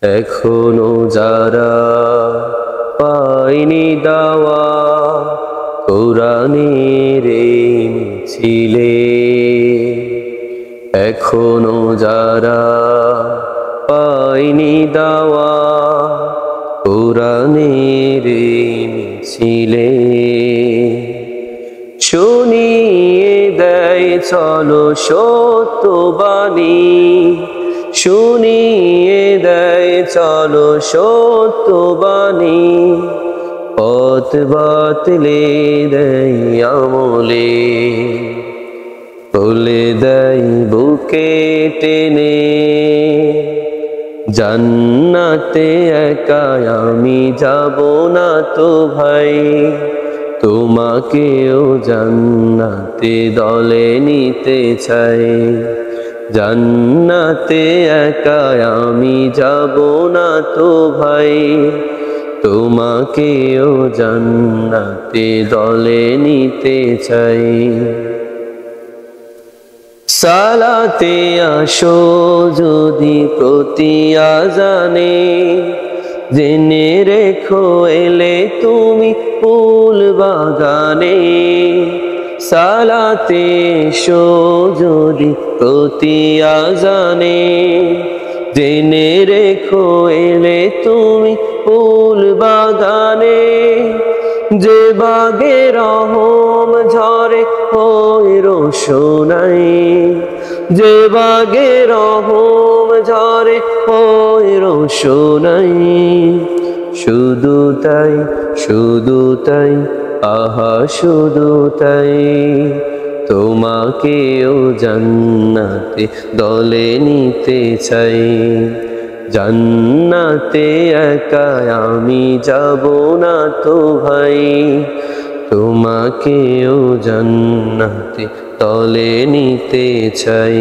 এখনো যারা পায়নি দাওয়া কোরআনের এই মিছিলে, এখনো যারা পায়নি দাওয়া কোরআনের এই মিছিলে, শুনিয়ে দেয় চলো সত্যবাণী, শুনিয়ে দেয় চলো সত্যবাণী, পথ বাতলে দেয় আমলে, বলে দেয় বুকে টেনে জান্নাতে একা আমি যাব না তো ভাই, তোমাকেও জান্নাতে দলে নিতে চাই। জান্নাতে একা আমি যাব না তো ভাই, তোমাকেও জান্নাতে দলে নিতে চাই। সালাতে আসো যদি প্রতি আযানে, জেনে রেখো এলে তুমি ফুল বাগানে। সালাতে এসো যদি প্রতি আযানে, জেনে রেখো এলে তুমি ফুল বাগানে। যে বাগে রহম ঝরে হয় রোশনাই, যে বাগে রহম ঝরে হয় রোশনাই। শুধু তাই, শুধু তাই, আহা শুধু তাই, তোমাকেও জান্নাতে দলে নিতে চাই। জান্নাতে একা আমি যাব না তো ভাই, তোমাকেও জান্নাতে দলে নিতে চাই।